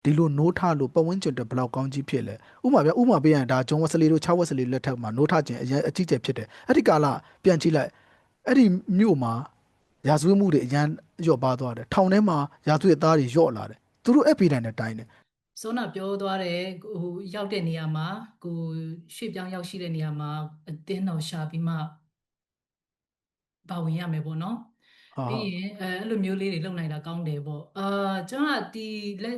ဒီလိုနိုးထလို့ပတ်ဝန်းကျင်တွေဘယ်လောက်ကောင်းကြီးဖြစ်လဲဥပမာပြဥပမာပေးရင်ဒါဂျွန်ဝက်စလီတို့ချားဝက်စလီလက်ထက်မှာနိုးထခြင်းအကြီးကျယ်ဖြစ်တယ်အဲ့ဒီကာလပြန်ကြည့်လိုက်အဲ့ဒီမြို့မှာရာဇဝတ်မှုတွေအရန်လျော့ပါသွားတယ်ထောင်ထဲမှာရာဇဝတ်သားတွေလျော့လာတယ်သူတို့အဲ့ပြည်တိုင်းနဲ့တိုင်းတယ်စောနာပြောသွားတယ်ဟိုရောက်တဲ့နေရာမှာကိုရွှေ့ပြောင်းရောက်ရှိတဲ့နေရာမှာအတင်းတော်ရှာပြီးမှပါဝင်ရမယ်ပေါ့နော်ပြီးဟာရင်အဲ့လိုမျိုးလေးတွေလုပ်နိုင်တာကောင်းတယ်ပေါ့ကျွန်တော်ကဒီလက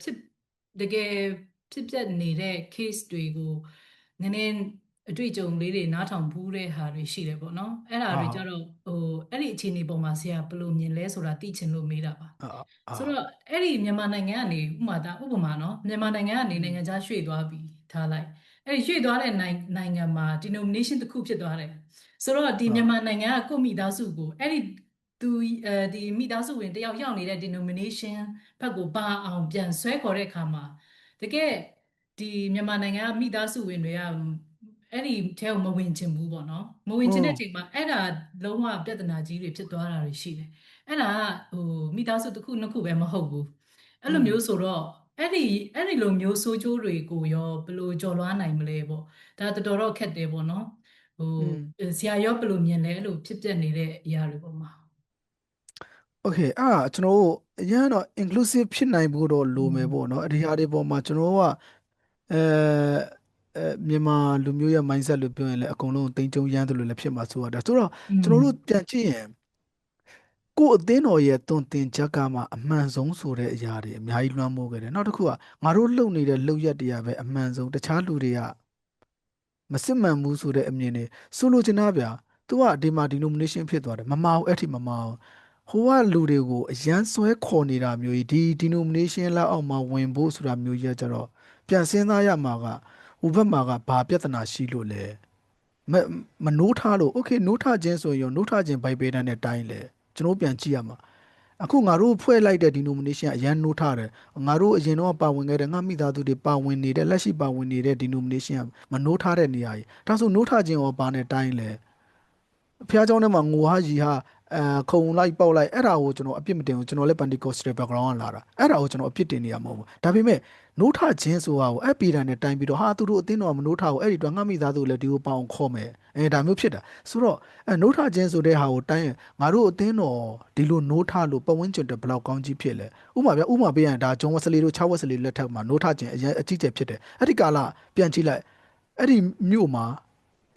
်ဖြစ်တကယ်ဖြစ်ပျက်နေတဲ့ case တွေကိုနည်းနည်းအတွေ့အကြုံလေးတွေနားထောင်ဘူးတဲ့ဟာတွေရှိတယ်ပေါ့နော်အဲ့ဒါဟာတွေကြတော့ဟိုအဲ့ဒီအခြေအနေပေါ်မှာဆရာဘယ်လိုမြင်လဲဆိုတာသိချင်လို့မေးတာပါဟာဟာဆိုတော့အဲ့ဒီမြန်မာနိုင်ငံကနေဥပမာနော်မြန်မာနိုင်ငံကနေနိုင်ငံခြားရွှေ့သွားပြီထားလိုက်အဲ့ဒီရွှေ့သွားတဲ့နိုင်ငံမှာ denomination တစ်ခုဖြစ်သွားတယ်ဆိုတော့ဒီမြန်မာဟာနိုင်ငံကကိုယ့်မိသားစုကိုအဲ့ဒီသူဒီမိသားစုဝင်တယောက်ရောက်နေတဲ့ denomination ဘက်ကိုပါအောင်ပြန်ဆွဲခေါ်တဲ့အခါမှာတကယ်ဒီမြန်မာနိုင်ငံကမိသားစုဝင်တွေကအဲ့ဒီထဲကိုမဝင်ချင်ဘူးပေါ့နော်မဝင်อืมချင်တဲ့အချိန်မှာအဲ့ဒါလုံးဝပြဿနာကြီးတွေဖြစ်သွားတာတွေရှိတယ်အဲ့ဒါကဟိုမိသားစုတစ်ခုနှစ်ခုပဲမဟုတ်ဘူးအဲ့လိုอืมမျိုးဆိုတော့အဲ့ဒီလိုမျိုးဆိုးကျိုးတွေကိုရောဘယ်လိုကျော်လွှားနိုင်မလဲပေါ့ဒါတော်တော်တော့ခက်တယ်ပေါ့နော်ဟိုอืมဆရာရောဘယ်လိုမြင်လဲအဲ့လိုဖြစ်ပျက်နေတဲ့အရာတွေပေါ်မှာโอเคကျွန်တော်တို့အရင်တော့ inclusive ဖြစ်နိုင်ဖို့တော့อืလိုမယ်ပေါ့มနော်အဒီဟာတွေပေါ်မှာကျွန်တော်တို့ကအဲမြန်မာလူမျိုးရဲ့ mindset လို့ပြောရင်လည်းအကုန်လုံးတိမ်ကြုံရမ်းတယ်လို့လည်းဖြစ်မှာဆိုတော့ဆိုတော့อืကျွန်တော်တို့มပြန်ကြည့်ရင်ကိုယ့်အသင်းတော်ရဲ့တုံတင်ချက်ကမှအမှန်ဆုံးဆိုတဲ့အရာတွေအများကြီးလွှမ်းမိုးခဲ့တယ်နောက်တစ်ခုကငါတို့လုပ်နေတဲ့လုပ်ရက်တွေကပဲအမှန်ဆုံးတခြားလူတွေကမစစ်မှန်ဘူးဆိုတဲ့အမြင်တွေဆိုလိုချင်တာဗျာသူကဒီမှာ denomination ဖြစ်သွားတယ်မမအောင်အဲ့ထိမမအောင်ဟိုကလူတွေကိုအရန်ဆွဲခေါ်နေတာမျိုးကြီးဒီ denomination လောက်အောင်မှဝင်ဖို့ဆိုတာမျိုးကြီးကကြတော့ပြန်စဉ်းစားရမှာကဟိုဘက်မှာကဘာပြဿနာရှိလို့လဲမမနိုးထားလို့ okay နိုးထားခြင်းဆိုရင်ရောနိုးထားခြင်းဘိုက်ပေတန်းနဲ့တိုင်းလဲကျွန်တော်ပြန်ကြည့်ရမှာအခုငါတို့ဖွဲ့လိုက်တဲ့ denomination အရန်နိုးထားတယ်ငါတို့အရင်တော့ပါဝင်ခဲ့တဲ့ငါမိသားစုတွေပါဝင်နေတဲ့လက်ရှိပါဝင်နေတဲ့ denomination ကမနိုးထားတဲ့နေရာကြီးဒါဆိုနိုးထားခြင်းရောဘာနဲ့တိုင်းလဲဖះเจ้าထဲမှာငိုဟာရီဟာခုံလိုက်ပေါက်လိုက်အဲ့ဒါကိုကျွန်တော်အပြစ်မတင်ဘူးကျွန်တော်လည်း Pentecostal background ကလာတာအဲ့ဒါကိုကျွန်တော်အပြစ်တင်နေရမှာမဟုတ်ဘူးဒါပေမဲ့နိုးထခြင်းဆိုတာကိုအဲ့ပေတံနဲ့တိုင်ပြီးတော့ဟာသူတို့အသင်းတော်မနိုးထဘူးအဲ့ဒီတော့ငါမိသားစုလည်းဒီကိုပေါအောင်ခေါ်မယ်ဒါမျိုးဖြစ်တာဆိုတော့နိုးထခြင်းဆိုတဲ့ဟာကိုတိုင်းရင်ငါတို့အသင်းတော်ဒီလိုနိုးထလို့ပတ်ဝန်းကျင်တွေဘယ်လောက်ကောင်းကြီးဖြစ်လဲဥပမာပြဥပမာပေးရင်ဒါဂျွန်ဝက်စလီတို့ချားဝက်စလီလက်ထက်မှာနိုးထခြင်းအကြီးကျယ်ဖြစ်တယ်အဲ့ဒီကာလပြန်ကြည့်လိုက်အဲ့ဒီမြို့မှာ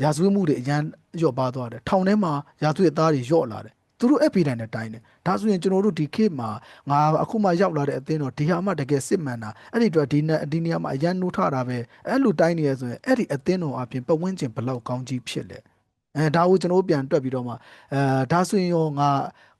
ရာဇဝတ်မှုတွေအရန်လျော့ပါသွားတယ်ထောင်ထဲမှာရာဇဝတ်သားတွေလျော့လာတယ်သူတို့အဲ့ပေတိုင်းနဲ့တိုင်းတယ်ဒါဆိုရင်ကျွန်တော်တို့ဒီခေတ်မှာငါအခုမှရောက်လာတဲ့အသင်းတော့ဒီဟာမှတကယ်စစ်မှန်တာအဲ့ဒီတော့ဒီနေရာမှာအရန်နိုးထတာပဲအဲ့လိုတိုင်းနေရဆိုရင်အဲ့ဒီအသင်းတော်အပြင်ပတ်ဝန်းကျင်ဘယ်လောက်ကောင်းကြီးဖြစ်လဲဒါကိုကျွန်တော်တို့ပြန်တွက်ပြီးတော့မှဒါဆိုရင်ရောင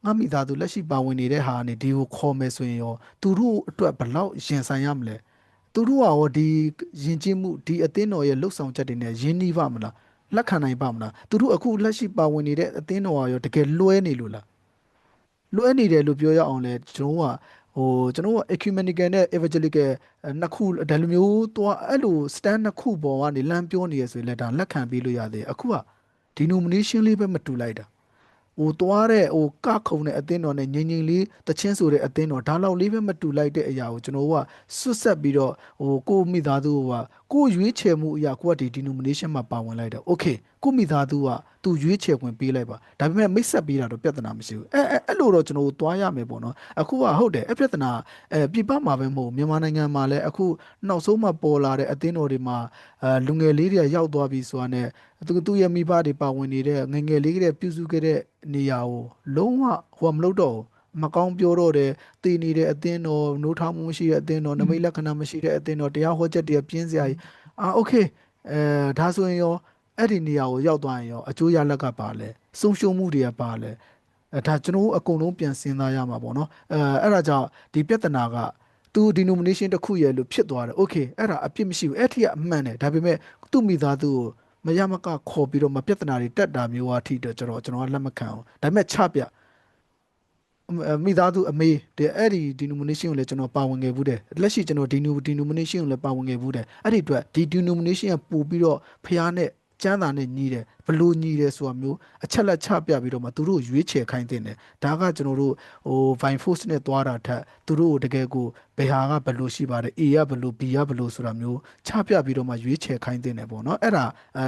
ါမိသားစုလက်ရှိပါဝင်နေတဲ့ဟာကနေဒီကိုခေါ်မယ်ဆိုရင်ရောသူတို့အတွက်ဘယ်လောက်ရင်ဆိုင်ရမလဲသူတို့ကရောဒီယဉ်ကျေးမှုဒီအသင်းတော်ရဲ့လှုပ်ဆောင်ချက်တွေနဲ့ယဉ်နီးပါမလားလက်ခံနိုင်ပါမလားသူတို့အခုလက်ရှိပါဝင်နေတဲ့အသင်းတော်ကရောတကယ်လွှဲနေလို့လားလွှဲနေတယ်လို့ပြောရအောင်လဲကျွန်တော်က ecumenical နဲ့ evangelical နှစ်ခုဒါလိုမျိုးသွားအဲ့လို stand နှစ်ခုပေါ်ကနေလမ်းပြောနေရဆိုရင်လည်းဒါလက်ခံပေးလို့ရတယ်အခုက denomination လေးပဲမတူလိုက်တာသွားတဲ့ကခုံတဲ့အသင်းတော်နဲ့ငိမ့်ငိမ့်လေးတချင်းဆိုတဲ့အသင်းတော်ဒါလောက်လေးပဲမတူလိုက်တဲ့အရာကိုကျွန်တော်ကဆွတ်ဆက်ပြီးတော့ကိုယ့်မိသားစုကကိုယ်ရွေးချယ်မှုအရာကိုကဒီ denomination မှာပါဝင်လိုက်တယ် okay ကိုယ့်မိသားစုကသူရွေးချယ်ခွင့်ပေးလိုက်ပါဒါပေမဲ့မိတ်ဆက်ပေးတာတော့ပြဿနာမရှိဘူးအဲ့လိုတော့ကျွန်တော်တို့သွားရမယ်ပေါ့နော်အခုကဟုတ်တယ်ပြဿနာပြပမှာပဲမဟုတ်မြန်မာနိုင်ငံမှာလည်းအခုနောက်ဆုံးမှပေါ်လာတဲ့အသင်းတော်တွေမှာလူငယ်လေးတွေရောက်သွားပြီဆိုတာနဲ့သူ့ရဲ့မိဘတွေပါဝင်နေတဲ့ငယ်ငယ်လေးတွေပြုစုခဲ့တဲ့နေရာကိုလုံးဝမလုပ်တော့ဘူးမကောင်းပြောတော့တယ်တည်နေတဲ့အသင်းတော်နိုးထောင်မှုမရှိတဲ့အသင်းတော်နမိတ်လက္ခဏာမရှိတဲ့အသင်းတော်တရားဟောချက်တွေပြင်းစရာကြီးโอเคဒါဆိုရင်ရောအဲ့ဒီနေရာကိုရောက်သွားရင်ရောအကျိုးရလဒ်ကပါလဲဆုံးရှုံးမှုတွေကပါလဲဒါကျွန်တော်တို့အကုန်လုံးပြန်စဉ်းစားရမှာပေါ့နော်အဲ့ဒါကြောင့်ဒီပြဿနာကသူ denomination တစ်ခုရဲ့လို့ဖြစ်သွားတယ် okay အဲ့ဒါအပြစ်မရှိဘူးအဲ့ထိကအမှန်တယ်ဒါပေမဲ့သူ့မိသားစုကိုမရမကခေါ်ပြီးတော့မပြဿနာတွေတက်တာမျိုးအထိတော့ကျွန်တော်ကလက်မခံအောင်ဒါပေမဲ့ချပြမိသားစုအမေတဲ့အဲ့ဒီ denomination ကိုလည်းကျွန်တော်ပါဝင်ခဲ့ဘူးတယ်လက်ရှိကျွန်တော် denomination ကိုလည်းပါဝင်ခဲ့ဘူးတယ်အဲ့ဒီအတွက်ဒီ denomination ကပို့ပြီးတော့ဖျားနဲ့ကျမ်းသာနဲ့ညီးတယ် ဘလို့ညီတယ်ဆိုတာမျိုးအချက်လက်ချပြပြီးတော့မှသူတို့ရွေးချယ်ခိုင်းတဲ့တယ်ဒါကကျွန်တော်တို့ဟို Vine Force နဲ့သွားတာထက်သူတို့တကယ်ကိုဘယ်ဟာကဘလို့ရှိပါတယ် A ကဘလို့ B ကဘလို့ဆိုတာမျိုးချပြပြီးတော့မှရွေးချယ်ခိုင်းတဲ့တယ်ပေါ့နော်အဲ့ဒါ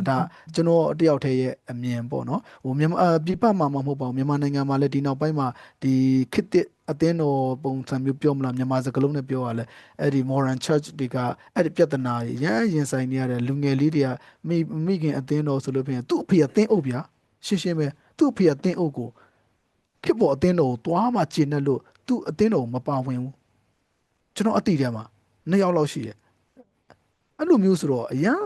ဒါကျွန်တော်တယောက်တည်းရဲ့အမြင်ပေါ့နော်ဟိုမြန်မာပြပမှာမဟုတ်ပါဘူးမြန်မာနိုင်ငံမှာလည်းဒီနောက်ပိုင်းမှာဒီခေတ်အသင်းတော်ပုံစံမျိုးပြောမလားမြန်မာစကားလုံးနဲ့ပြောရလဲအဲ့ဒီ Modern Church တွေကအဲ့ဒီပြဿနာကြီးရင်ဆိုင်နေရတဲ့လူငယ်လေးတွေကမိခင်အသင်းတော်ဆိုလို့ဖြစ်ရင်သူ့အဖေအသင်းအုပ်ဗျာရှင်းရှင်းပဲသူ့အဖေအသင်းအုပ်ကိုခေတ်ပေါ်အသင်းတော်ကိုတွားမှကျင်တဲ့လို့သူ့အသင်းတော်ကိုမပါဝင်ဘူးကျွန်တော်အတိထဲမှာနှစ်ယောက်လောက်ရှိတယ်အဲ့လိုမျိုးဆိုတော့အရင်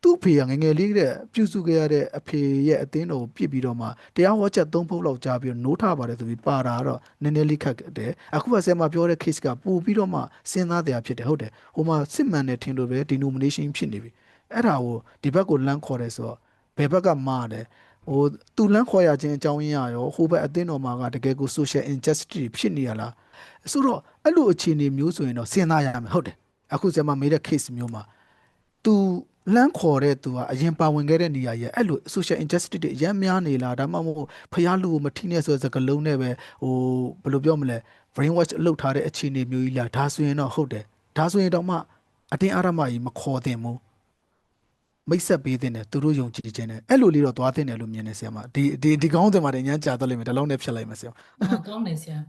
သူ့အဖေကငယ်ငယ်လေးတဲ့ပြုစုခဲ့ရတဲ့အဖေရဲ့အသင်းတော်ကိုပြစ်ပြီးတော့မှတရားဟောချက်၃ဖုတ်လောက်ကြားပြီးတော့နိုးထပါတယ်ဆိုပြီးပါတာတော့နည်းနည်းလေးခက်တယ်အခုကဆရာမပြောတဲ့ case ကပို့ပြီးတော့မှစဉ်းစားတရားဖြစ်တယ်ဟုတ်တယ်ဟိုမှာစစ်မှန်တယ်ထင်လို့ပဲ denomination ဖြစ်နေပြီအဲ့ဒါကိုဒီဘက်ကိုလမ်းခေါ်တယ်ဆိုတော့ဘယ်ဘက်ကမှားတယ်ဟိုသူလမ်းခေါ်ရခြင်းအကြောင်းရင်းရရောဟိုဘက်အသင်းတော်မှာကတကယ်ကို social injustice ဖြစ်နေရလားဆိုတော့အဲ့လိုအခြေအနေမျိုးဆိုရင်တော့စဉ်းစားရမယ်ဟုတ်တယ်အခုဆရာမမေးတဲ့ case မျိုးမှာ तू လမ်းခေါ်တဲ့ तू ကအရင်ပါဝင်ခဲ့တဲ့နေရာရဲ့အဲ့လို social injustice တွေအများများနေလားဒါမှမဟုတ်ဖျားလူကိုမထိနဲ့ဆိုတဲ့စကားလုံးနဲ့ပဲဟိုဘယ်လိုပြောမလဲ brainwash လုပ်ထားတဲ့အခြေအနေမျိုးကြီးလားဒါဆိုရင်တော့ဟုတ်တယ်ဒါဆိုရင်တော့မှအတင်းအဓမ္မကြီးမခေါ်သင့်ဘူးမိတ်ဆက်ပေးတဲ့သူတို့ယုံကြည်ခြင်းနဲ့အဲ့လိုလေးတော့သွားတဲ့တယ်လို့မြင်နေဆရာမဒီကောင်းတဲ့မှာတည်းညမ်းကြာတော့လိမ့်မယ်ဒါလုံးနဲ့ဖြတ်လိုက်မယ်ဆရာ ဟာကောင်းတယ်ဆရာ